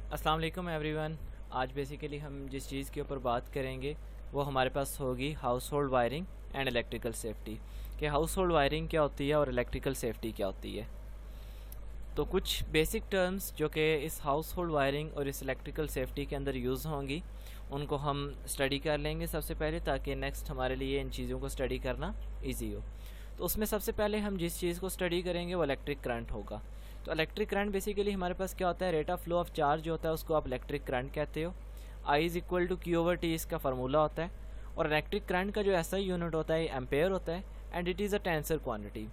अस्सलाम वालेकुम एवरीवन। आज बेसिकली हम जिस चीज़ के ऊपर बात करेंगे वो हमारे पास होगी house hold wiring and electrical safety. कि हाउस होल्ड वायरिंग क्या होती है और इलेक्ट्रिकल सेफ्टी क्या होती है। तो कुछ बेसिक टर्म्स जो कि इस हाउस होल्ड वायरिंग और इस इलेक्ट्रिकल सेफ्टी के अंदर यूज़ होंगी उनको हम स्टडी कर लेंगे सबसे पहले, ताकि नेक्स्ट हमारे लिए इन चीज़ों को स्टडी करना ईजी हो। तो उसमें सबसे पहले हम जिस चीज़ को स्टडी करेंगे वो इलेक्ट्रिक करंट होगा। तो इलेक्ट्रिक करंट बेसिकली हमारे पास क्या होता है, rate of flow of charge जो होता है उसको आप इलेक्ट्रिक करंट कहते हो। I is equal to Q over T इसका फार्मूला होता है। और इलेक्ट्रिक करंट का जो ऐसा यूनिट होता है एम्पेयर होता है and it is a tensor quantity.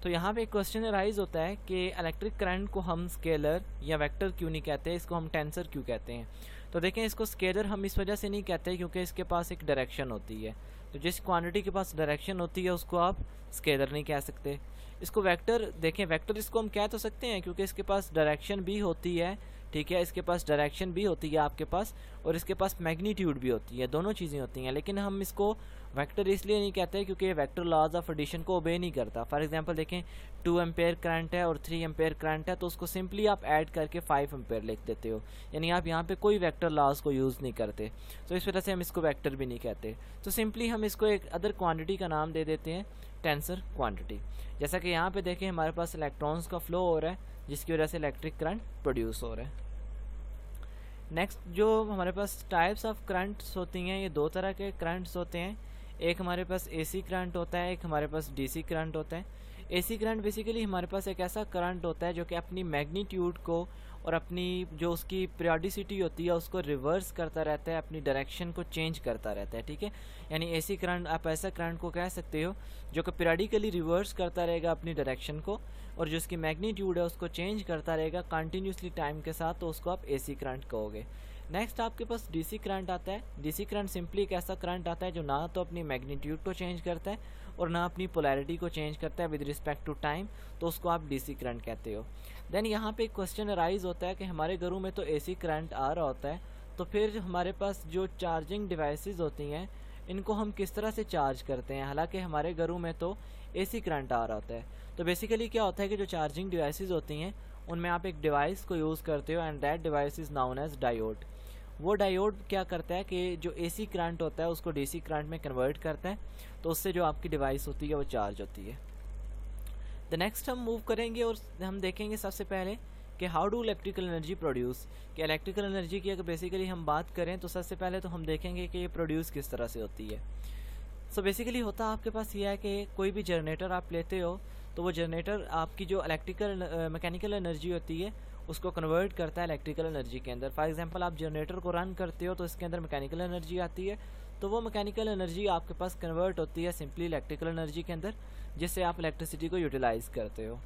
तो यहाँ पे एक क्वेश्चन राइज होता है कि इलेक्ट्रिक करंट को हम स्केलर या वेक्टर क्यों नहीं कहते, इसको हम टेंसर क्यों कहते हैं। तो देखें, इसको स्केलर हम इस वजह से नहीं कहते क्योंकि इसके पास एक डायरेक्शन होती है। तो जिस क्वांटिटी के पास डायरेक्शन होती है उसको आप स्केलर नहीं कह सकते। इसको वेक्टर देखें, वेक्टर इसको हम कह तो सकते हैं क्योंकि इसके पास डायरेक्शन भी होती है, ठीक है, इसके पास डायरेक्शन भी होती है आपके पास, और इसके पास मैग्नीट्यूड भी होती है, दोनों चीज़ें होती हैं। लेकिन हम इसको वेक्टर इसलिए नहीं कहते क्योंकि ये वेक्टर लॉज ऑफ एडिशन को ओबे नहीं करता। फॉर एग्जांपल देखें, 2 एम्पेयर करंट है और 3 एम्पेयर करंट है, तो उसको सिंपली आप ऐड करके 5 एम्पेयर लिख देते हो, यानी आप यहाँ पे कोई वेक्टर लॉज को यूज़ नहीं करते। तो इस वजह से हम इसको वेक्टर भी नहीं कहते। तो सिंपली हम इसको एक अदर क्वान्टिटी का नाम दे देते हैं, टेंसर क्वान्टिटी। जैसा कि यहाँ पे देखें हमारे पास इलेक्ट्रॉन्स का फ्लो हो रहा है जिसकी वजह से इलेक्ट्रिक करंट प्रोड्यूस हो रहा है। नेक्स्ट जो हमारे पास टाइप्स ऑफ करंट्स होती हैं, ये दो तरह के करंट्स होते हैं। एक हमारे पास एसी करंट होता है, एक हमारे पास डीसी करंट होता है। एसी करंट बेसिकली हमारे पास एक ऐसा करंट होता है जो कि अपनी मैग्नीट्यूड को और अपनी जो उसकी पीरियोडिसिटी होती है उसको रिवर्स करता रहता है, अपनी डायरेक्शन को चेंज करता रहता है, ठीक है। यानी एसी करंट आप ऐसा करंट को कह सकते हो जो कि पीरियडिकली रिवर्स करता रहेगा अपनी डायरेक्शन को, और जो उसकी मैग्नीट्यूड है उसको चेंज करता रहेगा कंटिन्यूसली टाइम के साथ, तो उसको आप एसी करंट कहोगे। नेक्स्ट आपके पास डीसी करंट आता है। डीसी करंट सिंपली एक ऐसा करंट आता है जो ना तो अपनी मैग्नीट्यूड को चेंज करता है और ना अपनी पोलैरिटी को चेंज करता है विद रिस्पेक्ट टू टाइम, तो उसको आप डीसी करंट कहते हो। देन यहाँ पे एक क्वेश्चन अराइज होता है कि हमारे घरों में तो एसी करंट आ रहा होता है, तो फिर हमारे पास जो चार्जिंग डिवाइसेस होती हैं इनको हम किस तरह से चार्ज करते हैं, हालांकि हमारे घरों में तो एसी करंट आ रहा होता है। तो बेसिकली क्या होता है कि जो चार्जिंग डिवाइसेस होती हैं उनमें आप एक डिवाइस को यूज़ करते हो and that device is known as diode. वो डायोड क्या करता है कि जो एसी करंट होता है उसको डीसी करंट में कन्वर्ट करता है, तो उससे जो आपकी डिवाइस होती है वो चार्ज होती है। द नेक्स्ट हम मूव करेंगे और हम देखेंगे सबसे पहले कि how do electrical energy produce. कि इलेक्ट्रिकल एनर्जी की अगर बेसिकली हम बात करें तो सबसे पहले तो हम देखेंगे कि ये प्रोड्यूस किस तरह से होती है। सो बेसिकली होता आपके पास ये है कि कोई भी जनरेटर आप लेते हो तो वो जनरेटर आपकी जो इलेक्ट्रिकल मैकेनिकल एनर्जी होती है उसको कन्वर्ट करता है इलेक्ट्रिकल एनर्जी के अंदर। फॉर एग्जांपल आप जनरेटर को रन करते हो तो इसके अंदर मैकेनिकल एनर्जी आती है, तो वो मैकेनिकल एनर्जी आपके पास कन्वर्ट होती है सिंपली इलेक्ट्रिकल एनर्जी के अंदर, जिससे आप इलेक्ट्रिसिटी को यूटिलाइज़ करते हो।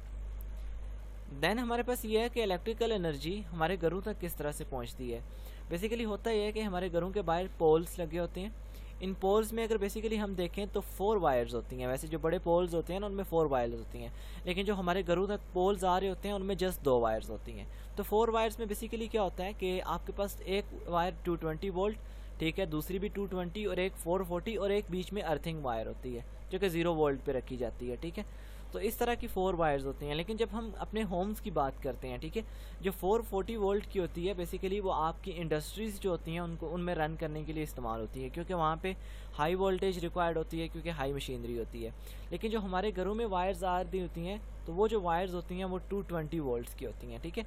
देन हमारे पास ये है कि इलेक्ट्रिकल एनर्जी हमारे घरों तक किस तरह से पहुंचती है। बेसिकली होता ये है कि हमारे घरों के बाहर पोल्स लगे होते हैं। इन पोल्स में अगर बेसिकली हम देखें तो 4 वायर्स होती हैं। वैसे जो बड़े पोल्स होते हैं ना उनमें 4 वायर्स होती हैं, लेकिन जो हमारे घरों तक पोल्स आ रहे होते हैं उनमें जस्ट 2 वायर्स होती हैं। तो 4 वायर्स में बेसिकली क्या होता है कि आपके पास एक वायर 220 वोल्ट, ठीक है, दूसरी भी 220 और एक 440 और एक बीच में अर्थिंग वायर होती है जो कि 0 वोल्ट पे रखी जाती है, ठीक है। तो इस तरह की 4 वायर्स होती हैं। लेकिन जब हम अपने होम्स की बात करते हैं, ठीक है, जो 440 वोल्ट की होती है बेसिकली वो आपकी इंडस्ट्रीज़ जो होती हैं उनको उनमें रन करने के लिए इस्तेमाल होती है, क्योंकि वहाँ पे हाई वोल्टेज रिक्वायर्ड होती है क्योंकि हाई मशीनरी होती है। लेकिन जो हमारे घरों में वायर्स आ रही होती हैं तो वो जो वायर्स होती हैं वो 220 वोल्ट्स की होती हैं, ठीक है।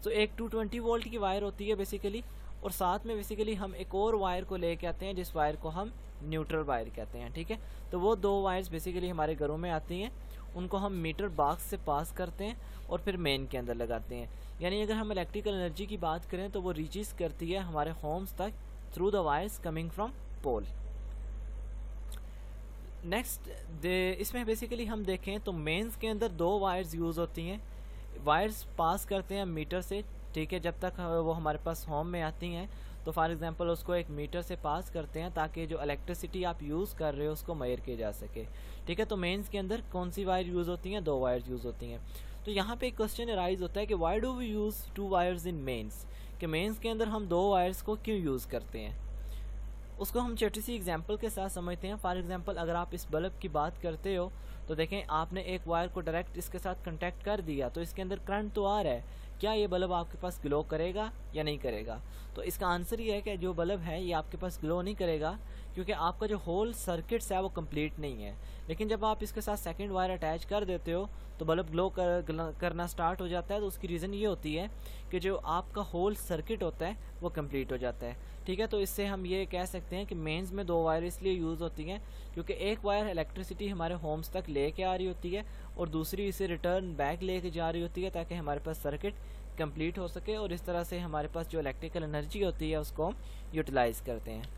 तो एक 220 वोल्ट की वायर होती है बेसिकली, और साथ में बेसिकली हम एक और वायर को लेके आते हैं जिस वायर को हम न्यूट्रल वायर कहते हैं, ठीक है। तो वो 2 वायर्स बेसिकली हमारे घरों में आती हैं, उनको हम मीटर बॉक्स से पास करते हैं और फिर मेन के अंदर लगाते हैं। यानी अगर हम इलेक्ट्रिकल एनर्जी की बात करें तो वो रीचेस करती है हमारे होम्स तक through the wires coming from pole. Next इसमें बेसिकली हम देखें तो मेंस के अंदर 2 वायर्स यूज़ होती हैं। वायर्स पास करते हैं मीटर से, ठीक है, जब तक वो हमारे पास होम में आती हैं तो फॉर एग्जांपल उसको एक मीटर से पास करते हैं ताकि जो इलेक्ट्रिसिटी आप यूज़ कर रहे हो उसको मेजर किया जा सके, ठीक है। तो मेंस के अंदर कौन सी वायर यूज़ होती हैं, 2 वायर्स यूज़ होती हैं। तो यहाँ पे एक क्वेश्चन अराइज होता है कि why do we use 2 wires in mains, कि मेंस के अंदर हम 2 वायर्स को क्यों यूज़ करते हैं। उसको हम छोटी सी एग्जांपल के साथ समझते हैं। फॉर एग्जांपल अगर आप इस बल्ब की बात करते हो तो देखें आपने एक वायर को डायरेक्ट इसके साथ कांटेक्ट कर दिया तो इसके अंदर करंट तो आ रहा है, क्या ये बल्ब आपके पास ग्लो करेगा या नहीं करेगा? तो इसका आंसर ये है कि जो बल्ब है ये आपके पास ग्लो नहीं करेगा, क्योंकि आपका जो होल सर्किट्स है वो कंप्लीट नहीं है। लेकिन जब आप इसके साथ सेकंड वायर अटैच कर देते हो तो बल्ब ग्लो करना स्टार्ट हो जाता है। तो उसकी रीज़न ये होती है कि जो आपका होल सर्किट होता है वो कंप्लीट हो जाता है। ठीक है, तो इससे हम ये कह सकते हैं कि मेंस में 2 वायर इसलिए यूज़ होती हैं क्योंकि एक वायर इलेक्ट्रिसिटी हमारे होम्स तक लेके आ रही होती है और दूसरी इसे रिटर्न बैक लेके जा रही होती है, ताकि हमारे पास सर्किट कंप्लीट हो सके और इस तरह से हमारे पास जो इलेक्ट्रिकल एनर्जी होती है उसको हम यूटिलाइज़ करते हैं।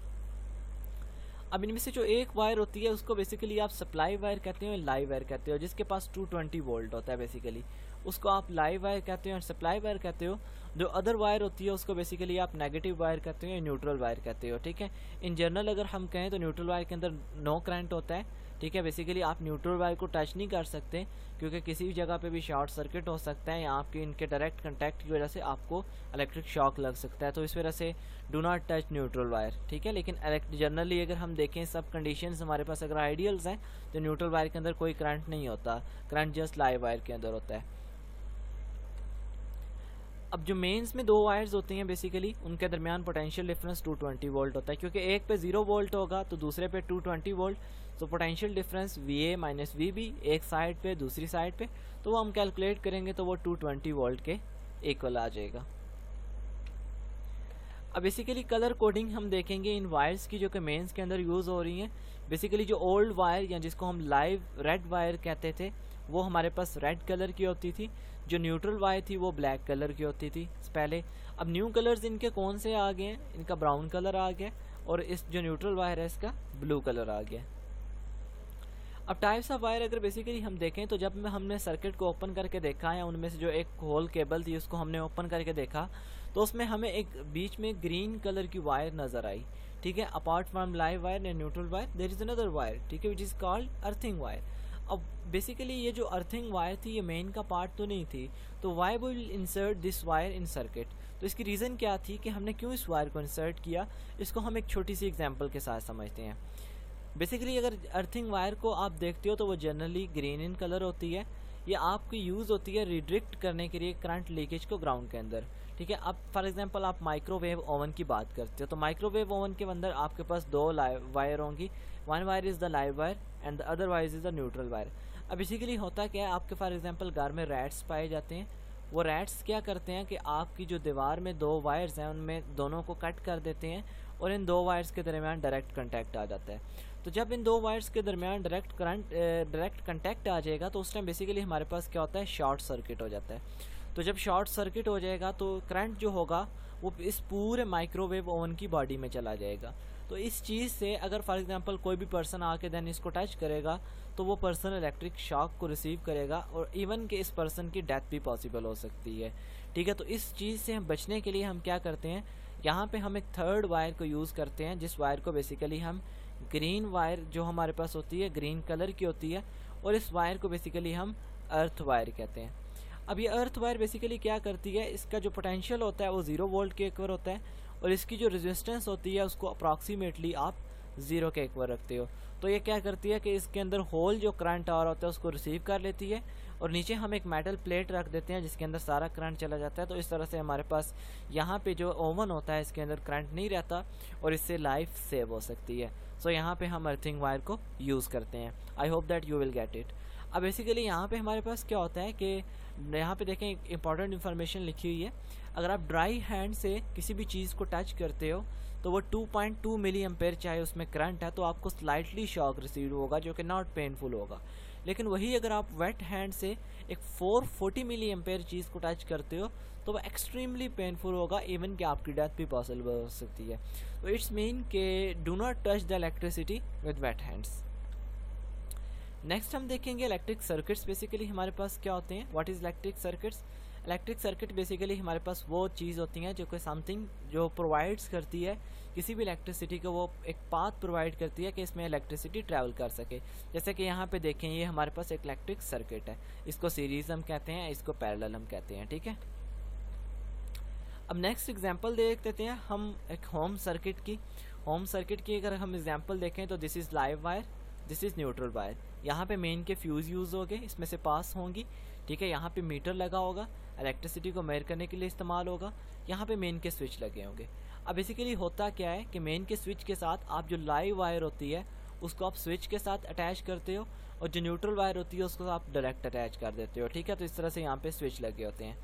अब इनमें से जो एक वायर होती है उसको बेसिकली आप सप्लाई वायर कहते हो या लाइव वायर कहते हो, जिसके पास 220 वोल्ट होता है बेसिकली उसको आप लाइव वायर कहते हो और सप्लाई वायर कहते हो। जो अदर वायर होती है उसको बेसिकली आप नेगेटिव वायर कहते हो या न्यूट्रल वायर कहते हो। ठीक है, इन जनरल अगर हम कहें तो न्यूट्रल वायर के अंदर नो करंट होता है। ठीक है, बेसिकली आप न्यूट्रल वायर को टच नहीं कर सकते क्योंकि किसी भी जगह पे भी शॉर्ट सर्किट हो सकता है या आपके इनके डायरेक्ट कंटेक्ट की वजह से आपको इलेक्ट्रिक शॉक लग सकता है। तो इस वजह से do not touch neutral wire. ठीक है, लेकिन जनरली अगर हम देखें सब कंडीशंस हमारे पास अगर आइडियल्स हैं तो न्यूट्रल वायर के अंदर कोई करंट नहीं होता, करंट जस्ट लाइव वायर के अंदर होता है। अब जो मेंस में 2 वायर्स होती हैं बेसिकली उनके दरमियान पोटेंशियल डिफरेंस 220 वोल्ट होता है, क्योंकि एक पे 0 वोल्ट होगा तो दूसरे पे 220 वोल्ट। तो potential difference VA minus VB एक साइड पे दूसरी साइड पे, तो वो हम कैलकुलेट करेंगे तो वो 220 वोल्ट के इक्वल आ जाएगा। अब बेसिकली कलर कोडिंग हम देखेंगे इन वायर्स की जो कि मेंस के अंदर यूज़ हो रही हैं। बेसिकली जो ओल्ड वायर या जिसको हम लाइव रेड वायर कहते थे वो हमारे पास रेड कलर की होती थी, जो न्यूट्रल वायर थी वो ब्लैक कलर की होती थी पहले। अब न्यू कलर्स इनके कौन से आ गए हैं, इनका ब्राउन कलर आ गया और इस जो न्यूट्रल वायर है इसका ब्लू कलर आ गया। अब टाइप्स ऑफ वायर अगर बेसिकली हम देखें तो जब हमने सर्किट को ओपन करके देखा या उनमें से जो एक होल केबल थी उसको हमने ओपन करके देखा तो उसमें हमें एक बीच में ग्रीन कलर की वायर नज़र आई। ठीक है, apart from live wire and neutral wire there is another wire, ठीक है, which is called earthing wire. अब बेसिकली ये जो अर्थिंग वायर थी ये मेन का पार्ट तो नहीं थी, तो why will insert this wire in circuit. तो इसकी रीज़न क्या थी कि हमने क्यों इस वायर को इंसर्ट किया, इसको हम एक छोटी सी एग्जांपल के साथ समझते हैं। बेसिकली अगर अर्थिंग वायर को आप देखते हो तो वो जनरली ग्रीन इन कलर होती है। ये आपकी यूज़ होती है रिड्रिक्ट करने के लिए करंट लीकेज को ग्राउंड के अंदर। ठीक है, अब फॉर एग्जांपल आप माइक्रोवेव ओवन की बात करते हो तो माइक्रोवेव ओवन के अंदर आपके पास 2 वायर होंगी, one wire is the live wire and the other wire is the neutral wire. अब बेसिकली होता क्या है, आपके फॉर एग्जांपल घर में रैट्स पाए जाते हैं, वो रैट्स क्या करते हैं कि आपकी जो दीवार में 2 वायर्स हैं उनमें दोनों को कट कर देते हैं और इन 2 वायर्स के दरमियान डायरेक्ट कंटेक्ट आ जाता है। तो जब इन 2 वायर्स के दरमियान डायरेक्ट कंटेक्ट आ जाएगा तो उस टाइम बेसिकली हमारे पास क्या होता है, शॉर्ट सर्किट हो जाता है। तो जब शॉर्ट सर्किट हो जाएगा तो करंट जो होगा वो इस पूरे माइक्रोवेव ओवन की बॉडी में चला जाएगा। तो इस चीज़ से अगर फॉर एग्जांपल कोई भी पर्सन आके देन इसको टच करेगा तो वो पर्सन इलेक्ट्रिक शॉक को रिसीव करेगा और इवन कि इस पर्सन की डेथ भी पॉसिबल हो सकती है। ठीक है, तो इस चीज़ से हम बचने के लिए हम क्या करते हैं, यहाँ पे हम एक थर्ड वायर को यूज़ करते हैं, जिस वायर को बेसिकली हम ग्रीन वायर जो हमारे पास होती है ग्रीन कलर की होती है, और इस वायर को बेसिकली हम अर्थ वायर कहते हैं। अब ये अर्थ वायर बेसिकली क्या करती है, इसका जो पोटेंशियल होता है वो 0 वोल्ट के इक्वल होता है और इसकी जो रेजिस्टेंस होती है उसको अप्रॉक्सीमेटली आप 0 के इक्वल रखते हो। तो ये क्या करती है कि इसके अंदर होल जो करंट आ रहा होता है उसको रिसीव कर लेती है और नीचे हम एक मेटल प्लेट रख देते हैं जिसके अंदर सारा करंट चला जाता है। तो इस तरह से हमारे पास यहाँ पे जो ओवन होता है इसके अंदर करंट नहीं रहता और इससे लाइफ सेव हो सकती है। सो यहाँ पे हम अर्थिंग वायर को यूज़ करते हैं। I hope that you will get it. अब बेसिकली यहाँ पे हमारे पास क्या होता है कि यहाँ पे देखें एक इंपॉर्टेंट इन्फॉर्मेशन लिखी हुई है, अगर आप ड्राई हैंड से किसी भी चीज़ को टच करते हो तो वो 2.2 मिली एम्पेयर चाहे उसमें करंट है तो आपको स्लाइटली शॉक रिसीव होगा जो कि नॉट पेनफुल होगा। लेकिन वही अगर आप वेट हैंड से एक 440 मिली एम्पेयर चीज़ को टच करते हो तो वो एक्सट्रीमली पेनफुल होगा, इवन कि आपकी डेथ भी पॉसिबल हो सकती है। तो इट्स मीन के do not touch the electricity with wet hands. Next हम देखेंगे इलेक्ट्रिक सर्किट्स। बेसिकली हमारे पास क्या होते हैं, what is electric circuits. Electric circuit basically हमारे पास वो चीज़ होती हैं जो कि समथिंग जो प्रोवाइड्स करती है किसी भी इलेक्ट्रिसिटी को, वो एक पाथ प्रोवाइड करती है कि इसमें इलेक्ट्रिसिटी ट्रैवल कर सके। जैसे कि यहाँ पे देखें ये हमारे पास एक इलेक्ट्रिक सर्किट है, इसको सीरीज़ हम कहते हैं, इसको पैरेलल हम कहते हैं। ठीक है, अब नेक्स्ट एग्जांपल देख देते हैं हम एक होम सर्किट की। होम सर्किट की अगर हम एग्जांपल देखें तो this is live wire, this is neutral wire. यहाँ पे मेन के फ्यूज़ यूज़ हो गए, इसमें से पास होंगी। ठीक है। यहाँ पे मीटर लगा होगा, इलेक्ट्रिसिटी को मेजर करने के लिए इस्तेमाल होगा। यहाँ पे मेन के स्विच लगे होंगे। अब बेसिकली होता क्या है कि मेन के स्विच के साथ आप जो लाइव वायर होती है उसको आप स्विच के साथ अटैच करते हो, और जो न्यूट्रल वायर होती है उसको आप डायरेक्ट अटैच कर देते हो, ठीक है। तो इस तरह से यहाँ पे स्विच लगे होते हैं।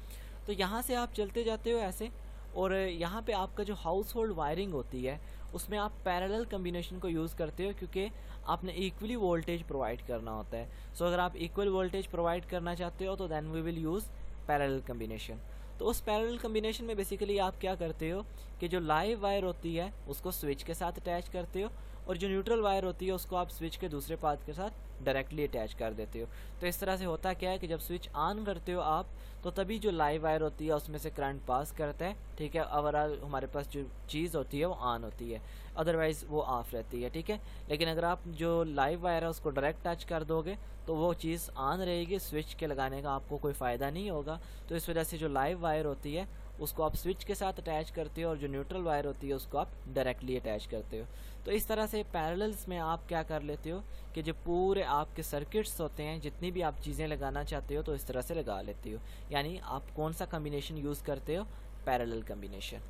तो यहाँ से आप चलते जाते हो ऐसे, और यहाँ पे आपका जो हाउस होल्ड वायरिंग होती है उसमें आप पैरेलल कम्बिनेशन को यूज़ करते हो, क्योंकि आपने इक्वली वोल्टेज प्रोवाइड करना होता है। सो अगर आप इक्वल वोल्टेज प्रोवाइड करना चाहते हो तो then we will use parallel combination. तो उस पैरेलल कम्बिनेशन में बेसिकली आप क्या करते हो कि जो लाइव वायर होती है उसको स्विच के साथ अटैच करते हो, और जो न्यूट्रल वायर होती है उसको आप स्विच के दूसरे पार्ट के साथ डायरेक्टली अटैच कर देते हो। तो इस तरह से होता क्या है कि जब स्विच ऑन करते हो आप, तो तभी जो लाइव वायर होती है उसमें से करंट पास करता है, ठीक है। ओवरऑल हमारे पास जो चीज़ होती है वो ऑन होती है, अदरवाइज़ वो ऑफ रहती है, ठीक है। लेकिन अगर आप जो लाइव वायर है उसको डायरेक्ट टच कर दोगे तो वो चीज़ ऑन रहेगी, स्विच के लगाने का आपको कोई फ़ायदा नहीं होगा। तो इस वजह से जो लाइव वायर होती है उसको आप स्विच के साथ अटैच करते हो, और जो न्यूट्रल वायर होती है उसको आप डायरेक्टली अटैच करते हो। तो इस तरह से पैरेलल्स में आप क्या कर लेते हो कि जो पूरे आपके सर्किट्स होते हैं, जितनी भी आप चीज़ें लगाना चाहते हो तो इस तरह से लगा लेते हो। यानी आप कौन सा कम्बिनेशन यूज़ करते हो? Parallel combination.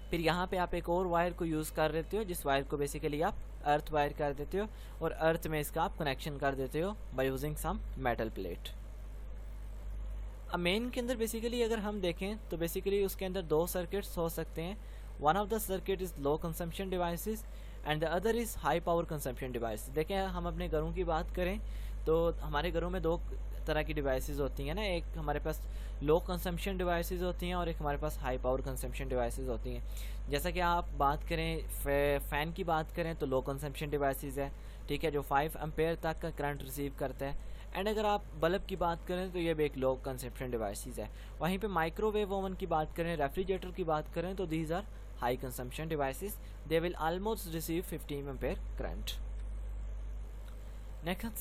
फिर यहाँ पे आप एक और वायर को यूज़ कर लेते हो, जिस वायर को बेसिकली आप अर्थ वायर कर देते हो, और अर्थ में इसका आप कनेक्शन कर देते हो by using some metal plate. अब मेन के अंदर बेसिकली अगर हम देखें तो बेसिकली उसके अंदर दो सर्किट्स हो सकते हैं। One of the circuit is low consumption devices and the other is high power consumption device. देखें हम अपने घरों की बात करें तो हमारे घरों में दो तरह की डिवाइसेस होती हैं ना, एक हमारे पास लो कंजम्पशन डिवाइसेस होती हैं और एक हमारे पास हाई पावर कंजम्पशन डिवाइसेस होती हैं। जैसा कि आप बात करें फ़ैन की बात करें तो लो कंजम्पशन डिवाइसेस है, ठीक है, जो 5 एम्पेयर तक का करंट रिसीव करता है। एंड अगर आप बल्ब की बात करें तो ये भी एक लो कंजम्पशन डिवाइसेस है। वहीं पे माइक्रोवेव ओवन की बात करें, रेफ्रिजरेटर की बात करें तो these are high consumption devices, they will almost receive 15 ampere current.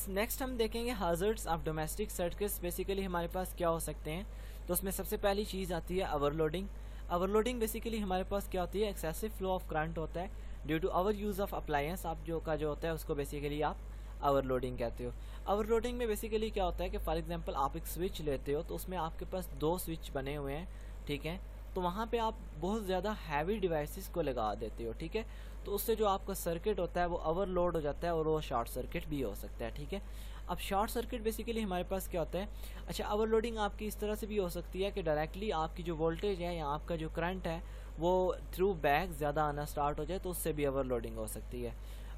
Next हम देखेंगे hazards of domestic circuits. Basically हमारे पास क्या हो सकते हैं, तो उसमें सबसे पहली चीज़ आती है ओवरलोडिंग। ओवरलोडिंग बेसिकली हमारे पास क्या होती है, एक्सेसिव फ्लो ऑफ करंट होता है due to over use of appliance. आप जो होता है उसको बेसिकली आप ओवरलोडिंग कहते हो। ओवरलोडिंग में बेसिकली क्या होता है कि फॉर एग्जांपल आप एक स्विच लेते हो तो उसमें आपके पास 2 स्विच बने हुए हैं, ठीक है। तो वहाँ पे आप बहुत ज़्यादा हैवी डिवाइसेस को लगा देते हो, ठीक है। तो उससे जो आपका सर्किट होता है वो ओवरलोड हो जाता है और वो शॉर्ट सर्किट भी हो सकता है, ठीक है। अब शॉर्ट सर्किट बेसिकली हमारे पास क्या होता है, अच्छा ओवरलोडिंग आपकी इस तरह से भी हो सकती है कि डायरेक्टली आपकी जो वोल्टेज है या आपका जो करंट है वो थ्रू बैक ज़्यादा आना स्टार्ट हो जाए, तो उससे भी ओवरलोडिंग हो सकती है।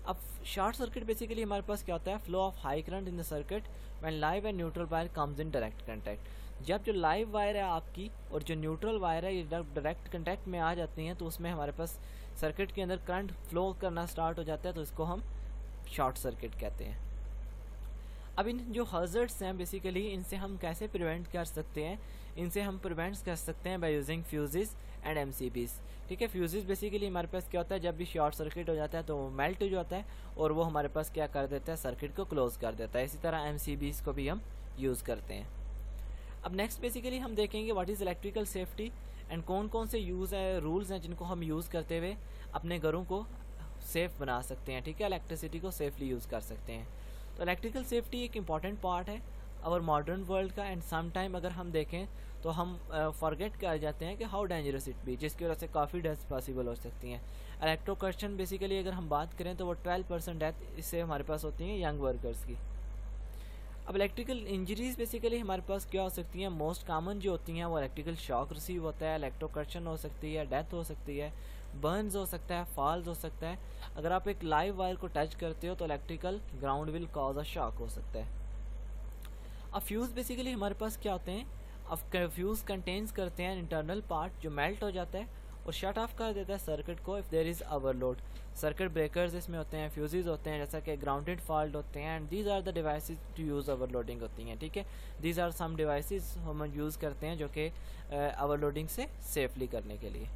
अब शॉर्ट सर्किट बेसिकली हमारे पास क्या होता है, flow of high current in the circuit when live and neutral wire comes in direct contact. जब जो लाइव वायर है आपकी और जो न्यूट्रल वायर है ये डायरेक्ट कंटैक्ट में आ जाती हैं तो उसमें हमारे पास सर्किट के अंदर करंट फ्लो करना स्टार्ट हो जाता है, तो इसको हम शॉर्ट सर्किट कहते हैं। अब इन जो हज़ार्ड्स हैं बेसिकली इनसे हम कैसे प्रिवेंट कर सकते हैं, इनसे हम प्रिवेंट कर सकते हैं बाय यूजिंग फ्यूजेस एंड एमसीबीज़, ठीक है। फ्यूजेस बेसिकली हमारे पास क्या होता है, जब भी शॉर्ट सर्किट हो जाता है तो वो मेल्ट हो जाता है और वो हमारे पास क्या कर देता है, सर्किट को क्लोज कर देता है। इसी तरह एमसीबीज़ को भी हम यूज़ करते हैं। अब नेक्स्ट बेसिकली हम देखेंगे what is electrical safety and कौन कौन से रूल्स हैं जिनको हम यूज़ करते हुए अपने घरों को सेफ़ बना सकते हैं, ठीक है, इलेक्ट्रिसिटी को सेफली यूज़ कर सकते हैं। तो इलेक्ट्रिकल सेफ्टी एक इम्पॉर्टेंट पार्ट है और मॉडर्न वर्ल्ड का, एंड सम टाइम अगर हम देखें तो हम फॉरगेट कर जाते हैं कि हाउ डेंजरस इट बी, जिसकी वजह से काफ़ी डेथ्स पॉसिबल हो सकती हैं। इलेक्ट्रोकर्शन बेसिकली अगर हम बात करें तो वो 12% डेथ इससे हमारे पास होती हैं यंग वर्कर्स की। अब इलेक्ट्रिकल इंजरीज़ बेसिकली हमारे पास क्या हो सकती हैं, मोस्ट कॉमन जो होती हैं वो इलेक्ट्रिकल शॉक रिसीव होता है, इलेक्ट्रोकर्शन हो सकती है, डेथ हो सकती है, बर्न्स हो सकता है, फॉल्स हो सकता है। अगर आप एक लाइव वायर को टच करते हो तो electrical ground will cause a shock हो सकता है। अब फ्यूज़ बेसिकली हमारे पास क्या होते हैं, अब फ्यूज़ कंटेन्स करते हैं इंटरनल पार्ट जो मेल्ट हो जाता है और शट ऑफ कर देता है सर्किट को if there is overload. Circuit breakers इसमें होते हैं, फ्यूजेस होते हैं जैसा कि ग्राउंडेड फॉल्ट होते हैं, and these are the devices to use overloading होती हैं, ठीक है। दीज आर सम डिवाइसेस हम यूज़ करते हैं जो कि ओवरलोडिंग से सेफली करने के लिए।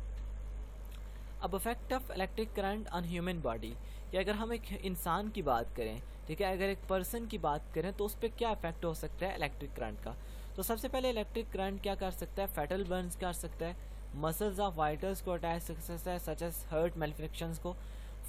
अब effect of electric current on human body, कि अगर हम एक इंसान की बात करें, ठीक है, अगर एक पर्सन की बात करें तो उस पर क्या इफेक्ट हो सकता है इलेक्ट्रिक करंट का। तो सबसे पहले इलेक्ट्रिक करंट क्या कर सकता है, फैटल बर्न्स कर सकता है, मसल्स ऑफ वाइटल्स को अटैच कर सकता है सच एज हर्ट मैल्फिक्शंस को,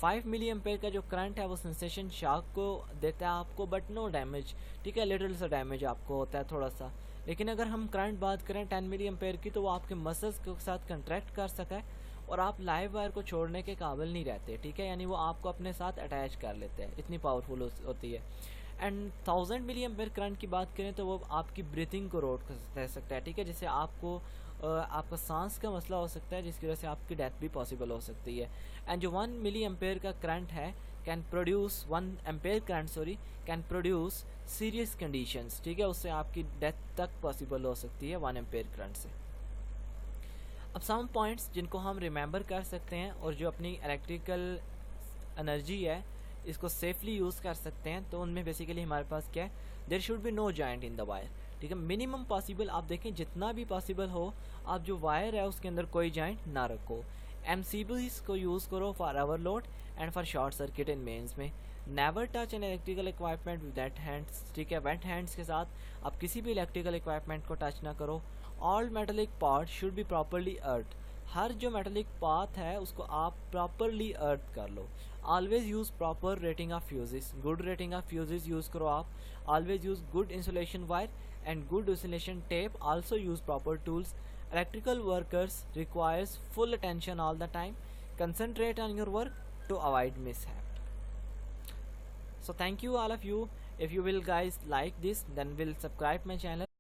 5 मिली एम्पेयर का जो करंट है वो सेंसेशन शॉक को देता है आपको, बट नो डैमेज, ठीक है, लिटिल सा डैमेज आपको होता है थोड़ा सा। लेकिन अगर हम करंट बात करें 10 मिली एम्पेयर की, तो वो आपके मसल्स के साथ कंट्रैक्ट कर सका है और आप लाइव वायर को छोड़ने के काबिल नहीं रहते, ठीक है, यानी वो आपको अपने साथ अटैच कर लेते हैं, इतनी पावरफुल होती है। एंड 1000 मिली एम्पेयर करंट की बात करें तो वो आपकी ब्रीथिंग को रोक कर सकता है, ठीक है, जिससे आपको आपका सांस का मसला हो सकता है, जिसकी वजह से आपकी डेथ भी पॉसिबल हो सकती है। एंड जो 1 मिली एम्पेयर का करंट है can produce 1 ampere current can produce serious conditions, ठीक है, उससे आपकी डेथ तक पॉसिबल हो सकती है 1 एम्पेयर करंट से। अब सम पॉइंट्स जिनको हम रिमेंबर कर सकते हैं और जो अपनी इलेक्ट्रिकल एनर्जी है इसको सेफली यूज़ कर सकते हैं, तो उनमें बेसिकली हमारे पास क्या है, there should be no joint in the wire, ठीक है, मिनिमम पॉसिबल आप देखें जितना भी पॉसिबल हो आप जो वायर है उसके अंदर कोई जॉइंट ना रखो। MCBs को यूज़ करो for overload and for short circuit in mains में। Never touch an electrical equipment with wet hands, ठीक है, वेट हैंड्स के साथ आप किसी भी इलेक्ट्रिकल इक्विपमेंट को टच ना करो। All metallic part should be properly earth, हर जो मेटेलिक पाथ है उसको आप प्रॉपरली अर्थ कर लो। Always use proper rating of fuses, good rating of fuses use करो आप। Always use good insulation wire and good insulation tape. Also use proper tools. Electrical workers requires full attention all the time. Concentrate on your work to avoid mishap. So thank you all of you. If you will guys like this, then will subscribe my channel.